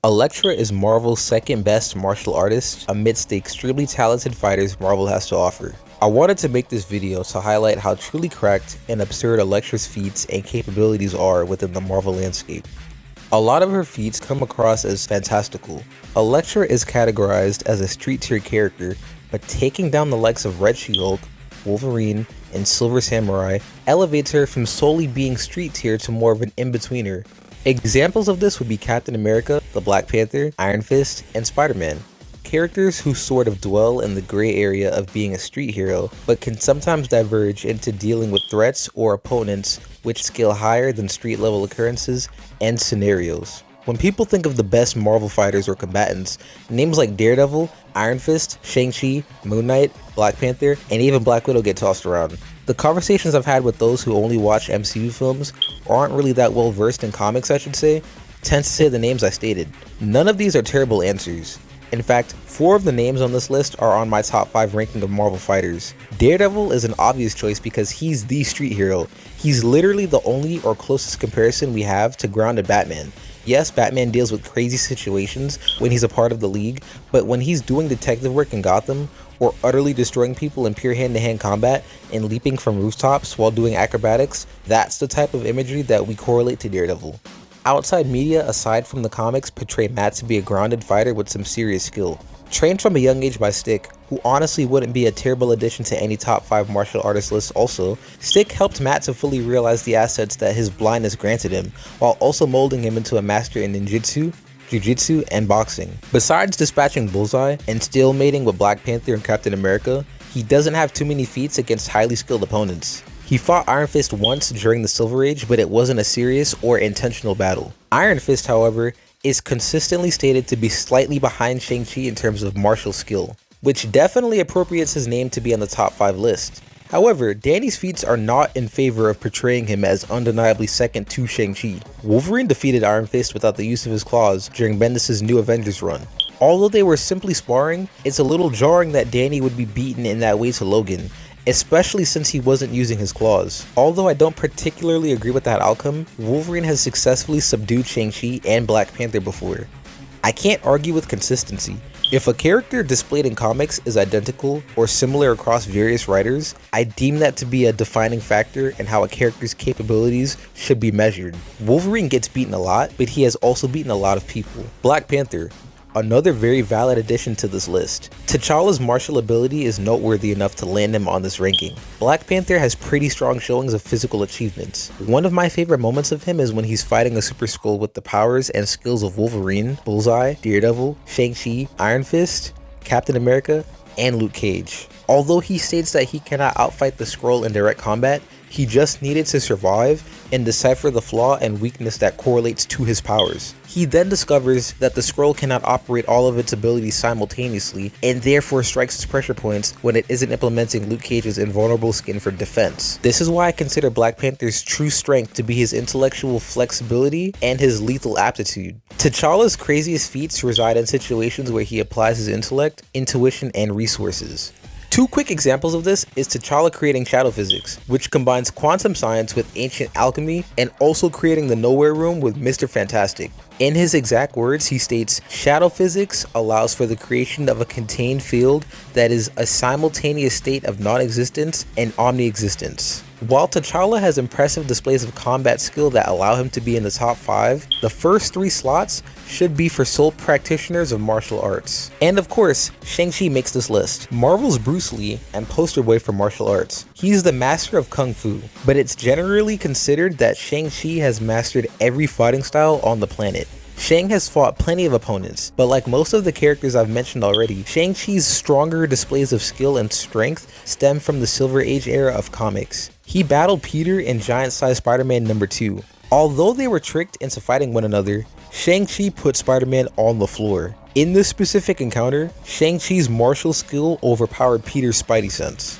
Elektra is Marvel's second best martial artist amidst the extremely talented fighters Marvel has to offer. I wanted to make this video to highlight how truly cracked and absurd Elektra's feats and capabilities are within the Marvel landscape. A lot of her feats come across as fantastical. Elektra is categorized as a street tier character, but taking down the likes of Red She-Hulk, Wolverine, and Silver Samurai elevates her from solely being street tier to more of an in-betweener. Examples of this would be Captain America, the Black Panther, Iron Fist, and Spider-Man. Characters who sort of dwell in the gray area of being a street hero, but can sometimes diverge into dealing with threats or opponents which scale higher than street level occurrences and scenarios. When people think of the best Marvel fighters or combatants, names like Daredevil, Iron Fist, Shang-Chi, Moon Knight, Black Panther, and even Black Widow get tossed around. The conversations I've had with those who only watch MCU films, or aren't really that well versed in comics I should say, tends to say the names I stated. None of these are terrible answers. In fact, 4 of the names on this list are on my top 5 ranking of Marvel fighters. Daredevil is an obvious choice because he's the street hero. He's literally the only or closest comparison we have to grounded Batman. Yes, Batman deals with crazy situations when he's a part of the League, but when he's doing detective work in Gotham, or utterly destroying people in pure hand-to-hand combat and leaping from rooftops while doing acrobatics, that's the type of imagery that we correlate to Daredevil. Outside media, aside from the comics, portray Matt to be a grounded fighter with some serious skill. Trained from a young age by Stick, who honestly wouldn't be a terrible addition to any top 5 martial artist list also, Stick helped Matt to fully realize the assets that his blindness granted him, while also molding him into a master in ninjutsu, jiu-jitsu, and boxing. Besides dispatching Bullseye and stalemating with Black Panther and Captain America, he doesn't have too many feats against highly skilled opponents. He fought Iron Fist once during the Silver Age, but it wasn't a serious or intentional battle. Iron Fist, however, is consistently stated to be slightly behind Shang-Chi in terms of martial skill, which definitely appropriates his name to be on the top 5 list. However, Danny's feats are not in favor of portraying him as undeniably second to Shang-Chi. Wolverine defeated Iron Fist without the use of his claws during Bendis' New Avengers run. Although they were simply sparring, it's a little jarring that Danny would be beaten in that way to Logan, especially since he wasn't using his claws. Although I don't particularly agree with that outcome, Wolverine has successfully subdued Shang-Chi and Black Panther before. I can't argue with consistency. If a character displayed in comics is identical or similar across various writers, I deem that to be a defining factor in how a character's capabilities should be measured. Wolverine gets beaten a lot, but he has also beaten a lot of people. Black Panther, another very valid addition to this list. T'Challa's martial ability is noteworthy enough to land him on this ranking. Black Panther has pretty strong showings of physical achievements. One of my favorite moments of him is when he's fighting a Super Skrull with the powers and skills of Wolverine, Bullseye, Daredevil, Shang-Chi, Iron Fist, Captain America, and Luke Cage. Although he states that he cannot outfight the Skrull in direct combat, he just needed to survive and decipher the flaw and weakness that correlates to his powers. He then discovers that the Skrull cannot operate all of its abilities simultaneously and therefore strikes its pressure points when it isn't implementing Luke Cage's invulnerable skin for defense. This is why I consider Black Panther's true strength to be his intellectual flexibility and his lethal aptitude. T'Challa's craziest feats reside in situations where he applies his intellect, intuition, and resources. 2 quick examples of this is T'Challa creating shadow physics, which combines quantum science with ancient alchemy, and also creating the Nowhere Room with Mr. Fantastic. In his exact words, he states, "Shadow physics allows for the creation of a contained field that is a simultaneous state of non-existence and omni-existence." While T'Challa has impressive displays of combat skill that allow him to be in the top 5, the first 3 slots should be for sole practitioners of martial arts. And of course, Shang-Chi makes this list. Marvel's Bruce Lee and poster boy for martial arts. He's the master of Kung Fu, but it's generally considered that Shang-Chi has mastered every fighting style on the planet. Shang has fought plenty of opponents, but like most of the characters I've mentioned already, Shang-Chi's stronger displays of skill and strength stem from the Silver Age era of comics. He battled Peter in Giant-Sized Spider-Man #2. Although they were tricked into fighting one another, Shang-Chi put Spider-Man on the floor. In this specific encounter, Shang-Chi's martial skill overpowered Peter's spidey sense.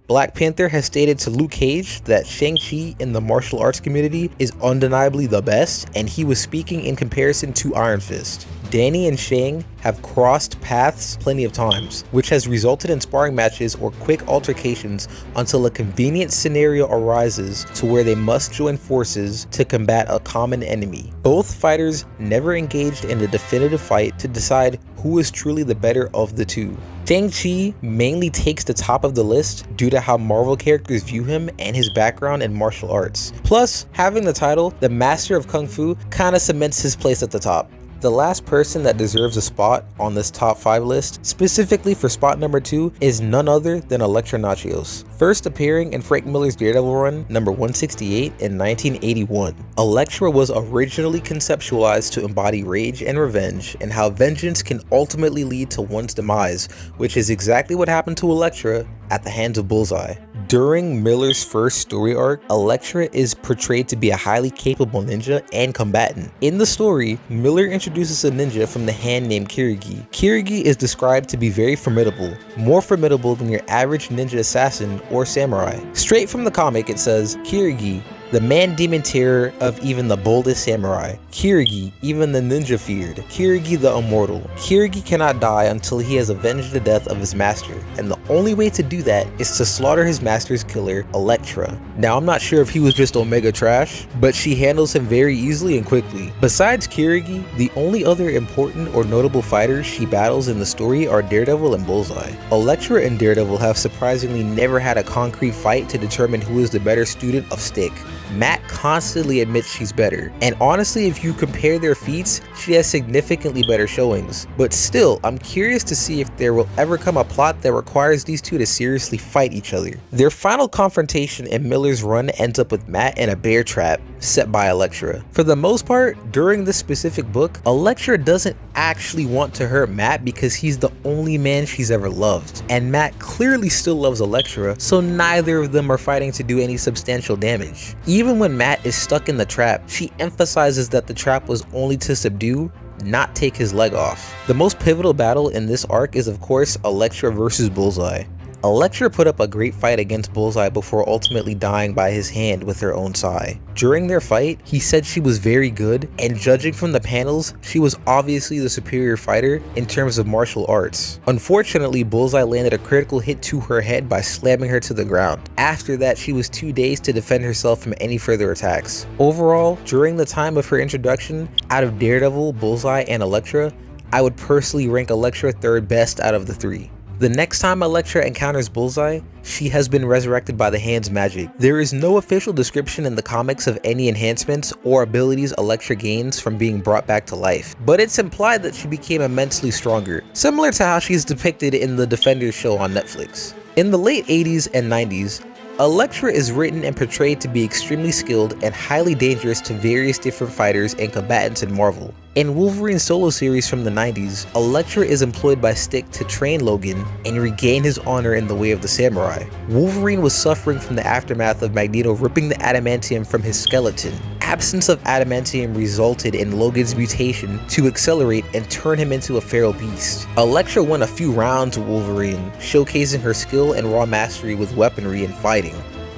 Black Panther has stated to Luke Cage that Shang-Chi in the martial arts community is undeniably the best, and he was speaking in comparison to Iron Fist. Danny and Shang have crossed paths plenty of times, which has resulted in sparring matches or quick altercations until a convenient scenario arises to where they must join forces to combat a common enemy. Both fighters never engaged in a definitive fight to decide who is truly the better of the two. Shang-Chi mainly takes the top of the list due to how Marvel characters view him and his background in martial arts. Plus, having the title, the Master of Kung Fu, kinda cements his place at the top. The last person that deserves a spot on this top 5 list, specifically for spot number 2, is none other than Elektra Natchios. First appearing in Frank Miller's Daredevil run, number 168 in 1981. Elektra was originally conceptualized to embody rage and revenge, and how vengeance can ultimately lead to one's demise, which is exactly what happened to Elektra at the hands of Bullseye. During Miller's first story arc, Elektra is portrayed to be a highly capable ninja and combatant. In the story, Miller introduces a ninja from the hand named Kirigi. Kirigi is described to be very formidable, more formidable than your average ninja assassin or samurai. Straight from the comic, it says, Kirigi, the man-demon terror of even the boldest samurai. Kirigi, even the ninja feared. Kirigi the immortal. Kirigi cannot die until he has avenged the death of his master, and the only way to do that is to slaughter his master's killer, Elektra. Now, I'm not sure if he was just Omega trash, but she handles him very easily and quickly. Besides Kirigi, the only other important or notable fighters she battles in the story are Daredevil and Bullseye. Elektra and Daredevil have surprisingly never had a concrete fight to determine who is the better student of Stick. Matt constantly admits she's better, and honestly, if you compare their feats, she has significantly better showings. But still, I'm curious to see if there will ever come a plot that requires these two to seriously fight each other. Their final confrontation in Miller's run ends up with Matt in a bear trap set by Elektra. For the most part, during this specific book, Elektra doesn't actually want to hurt Matt because he's the only man she's ever loved, and Matt clearly still loves Elektra, so neither of them are fighting to do any substantial damage. Even when Matt is stuck in the trap, she emphasizes that the trap was only to subdue, not take his leg off. The most pivotal battle in this arc is of course Elektra versus Bullseye. Elektra put up a great fight against Bullseye before ultimately dying by his hand with her own sai. During their fight, he said she was very good, and judging from the panels, she was obviously the superior fighter in terms of martial arts. Unfortunately, Bullseye landed a critical hit to her head by slamming her to the ground. After that, she was too dazed to defend herself from any further attacks. Overall, during the time of her introduction, out of Daredevil, Bullseye, and Elektra, I would personally rank Elektra third best out of the three. The next time Elektra encounters Bullseye, she has been resurrected by the hand's magic. There is no official description in the comics of any enhancements or abilities Elektra gains from being brought back to life, but it's implied that she became immensely stronger, similar to how she's depicted in the Defenders show on Netflix. In the late 80s and 90s, Elektra is written and portrayed to be extremely skilled and highly dangerous to various different fighters and combatants in Marvel. In Wolverine's solo series from the 90s, Elektra is employed by Stick to train Logan and regain his honor in the way of the samurai. Wolverine was suffering from the aftermath of Magneto ripping the adamantium from his skeleton. Absence of adamantium resulted in Logan's mutation to accelerate and turn him into a feral beast. Elektra won a few rounds with Wolverine, showcasing her skill and raw mastery with weaponry and fighting.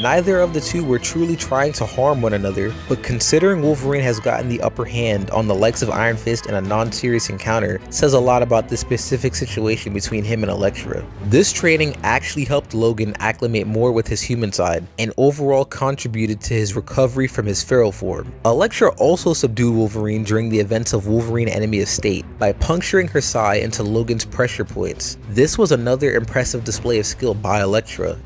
Neither of the two were truly trying to harm one another, but considering Wolverine has gotten the upper hand on the likes of Iron Fist in a non-serious encounter says a lot about the specific situation between him and Elektra. This training actually helped Logan acclimate more with his human side, and overall contributed to his recovery from his feral form. Elektra also subdued Wolverine during the events of Wolverine Enemy of State by puncturing her sai into Logan's pressure points. This was another impressive display of skill by Elektra.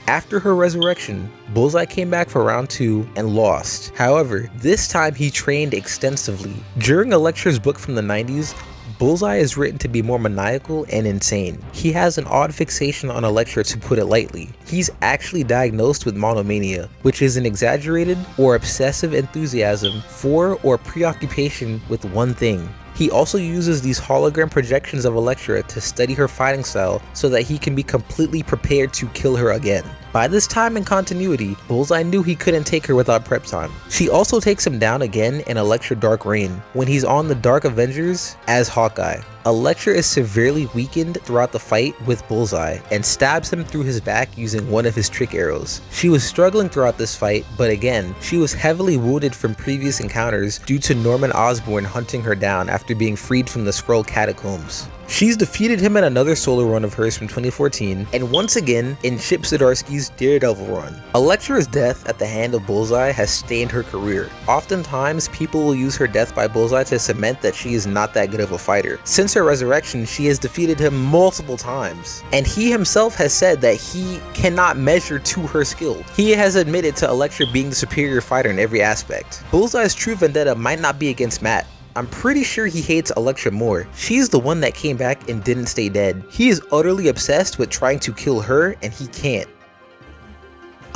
After her resurrection, Bullseye came back for round 2 and lost. However, this time he trained extensively. During Elektra's book from the 90s, Bullseye is written to be more maniacal and insane. He has an odd fixation on Elektra, to put it lightly. He's actually diagnosed with monomania, which is an exaggerated or obsessive enthusiasm for or preoccupation with one thing. He also uses these hologram projections of Elektra to study her fighting style so that he can be completely prepared to kill her again. By this time in continuity, Bullseye knew he couldn't take her without prep time. She also takes him down again in Elektra Dark Reign, when he's on the Dark Avengers as Hawkeye. Elektra is severely weakened throughout the fight with Bullseye and stabs him through his back using one of his trick arrows. She was struggling throughout this fight, but again, she was heavily wounded from previous encounters due to Norman Osborn hunting her down after being freed from the Skrull catacombs. She's defeated him in another solo run of hers from 2014, and once again in Chip Zdarsky's Daredevil run. Elektra's death at the hand of Bullseye has stained her career. Oftentimes, people will use her death by Bullseye to cement that she is not that good of a fighter. Since her resurrection, she has defeated him multiple times, and he himself has said that he cannot measure to her skill. He has admitted to Elektra being the superior fighter in every aspect. Bullseye's true vendetta might not be against Matt. I'm pretty sure he hates Elektra more. She's the one that came back and didn't stay dead. He is utterly obsessed with trying to kill her, and he can't.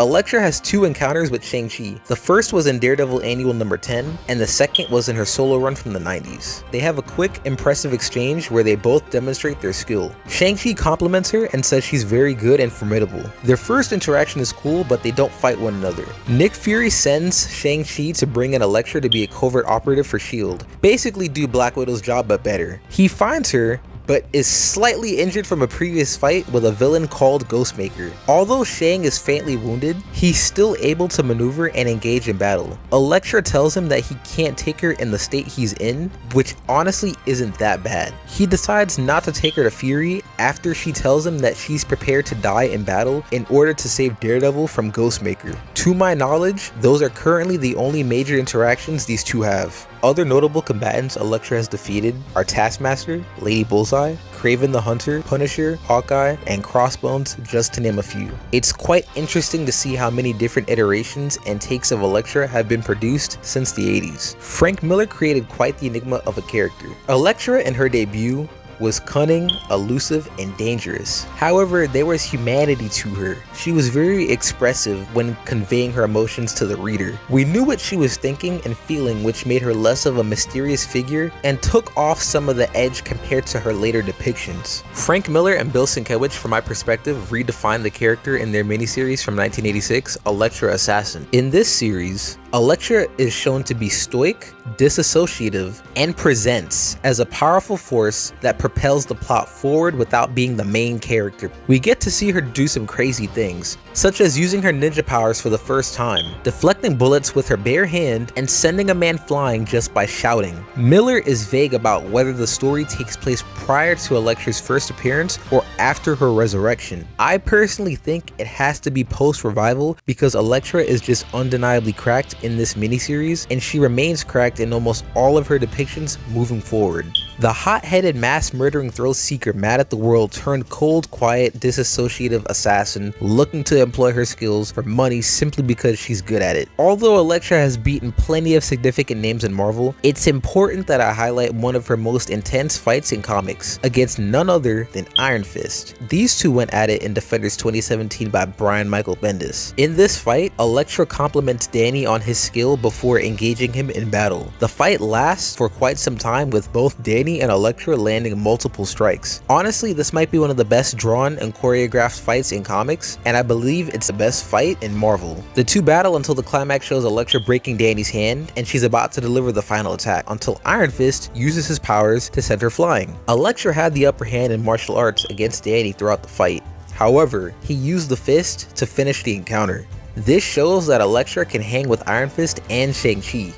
Elektra has two encounters with Shang-Chi. The first was in Daredevil Annual number 10, and the second was in her solo run from the 90s. They have a quick, impressive exchange where they both demonstrate their skill. Shang-Chi compliments her and says she's very good and formidable. Their first interaction is cool, but they don't fight one another. Nick Fury sends Shang-Chi to bring in Elektra to be a covert operative for S.H.I.E.L.D. Basically do Black Widow's job but better. He finds her, but is slightly injured from a previous fight with a villain called Ghostmaker. Although Shang is faintly wounded, he's still able to maneuver and engage in battle. Elektra tells him that he can't take her in the state he's in, which honestly isn't that bad. He decides not to take her to Fury after she tells him that she's prepared to die in battle in order to save Daredevil from Ghostmaker. To my knowledge, those are currently the only major interactions these two have. Other notable combatants Elektra has defeated are Taskmaster, Lady Bullseye, Kraven the Hunter, Punisher, Hawkeye, and Crossbones, just to name a few. It's quite interesting to see how many different iterations and takes of Elektra have been produced since the 80s. Frank Miller created quite the enigma of a character. Elektra in her debut was cunning, elusive, and dangerous. However, there was humanity to her. She was very expressive when conveying her emotions to the reader. We knew what she was thinking and feeling, which made her less of a mysterious figure and took off some of the edge compared to her later depictions. Frank Miller and Bill Sienkiewicz, from my perspective, redefined the character in their miniseries from 1986, Elektra Assassin. In this series, Elektra is shown to be stoic, disassociative, and presents as a powerful force that propels the plot forward without being the main character. We get to see her do some crazy things, such as using her ninja powers for the first time, deflecting bullets with her bare hand, and sending a man flying just by shouting. Miller is vague about whether the story takes place prior to Elektra's first appearance or after her resurrection. I personally think it has to be post-revival because Elektra is just undeniably cracked in this miniseries, and she remains cracked in almost all of her depictions moving forward. The hot-headed mass-murdering thrill seeker mad at the world turned cold, quiet, disassociative assassin looking to employ her skills for money simply because she's good at it. Although Elektra has beaten plenty of significant names in Marvel, it's important that I highlight one of her most intense fights in comics against none other than Iron Fist. These two went at it in Defenders 2017 by Brian Michael Bendis. In this fight, Elektra compliments Danny on his skill before engaging him in battle. The fight lasts for quite some time with both Danny and Elektra landing multiple strikes. Honestly, this might be one of the best drawn and choreographed fights in comics, and I believe it's the best fight in Marvel. The two battle until the climax shows Elektra breaking Danny's hand, and she's about to deliver the final attack until Iron Fist uses his powers to send her flying. Elektra had the upper hand in martial arts against Danny throughout the fight. However, he used the fist to finish the encounter. This shows that Elektra can hang with Iron Fist and Shang-Chi.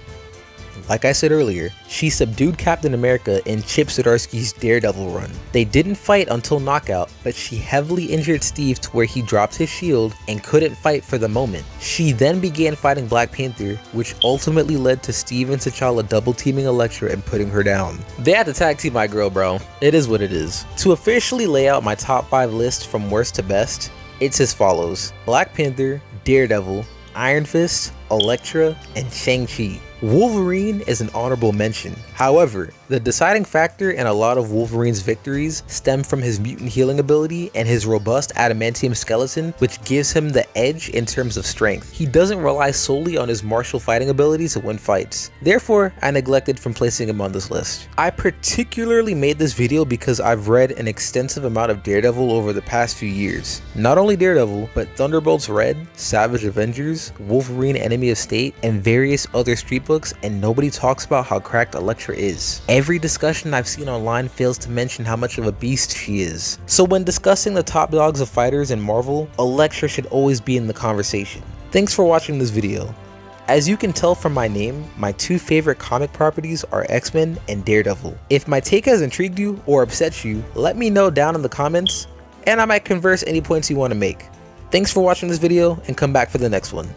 Like I said earlier, she subdued Captain America in Chip Zdarsky's Daredevil run. They didn't fight until knockout, but she heavily injured Steve to where he dropped his shield and couldn't fight for the moment. She then began fighting Black Panther, which ultimately led to Steve and T'Challa double teaming Elektra and putting her down. They had to tag team my girl, bro. It is what it is. To officially lay out my top 5 list from worst to best, it's as follows: Black Panther, Daredevil, Iron Fist, Elektra, and Shang-Chi. Wolverine is an honorable mention. However, the deciding factor in a lot of Wolverine's victories stem from his mutant healing ability and his robust adamantium skeleton, which gives him the edge in terms of strength. He doesn't rely solely on his martial fighting ability to win fights. Therefore, I neglected from placing him on this list. I particularly made this video because I've read an extensive amount of Daredevil over the past few years. Not only Daredevil, but Thunderbolts Red, Savage Avengers, Wolverine Enemy Enemy of State, and various other street books, and nobody talks about how cracked Elektra is. Every discussion I've seen online fails to mention how much of a beast she is. So when discussing the top dogs of fighters in Marvel, Elektra should always be in the conversation. Thanks for watching this video. As you can tell from my name, my two favorite comic properties are X-Men and Daredevil. If my take has intrigued you or upset you, let me know down in the comments, and I might converse any points you want to make. Thanks for watching this video, and come back for the next one.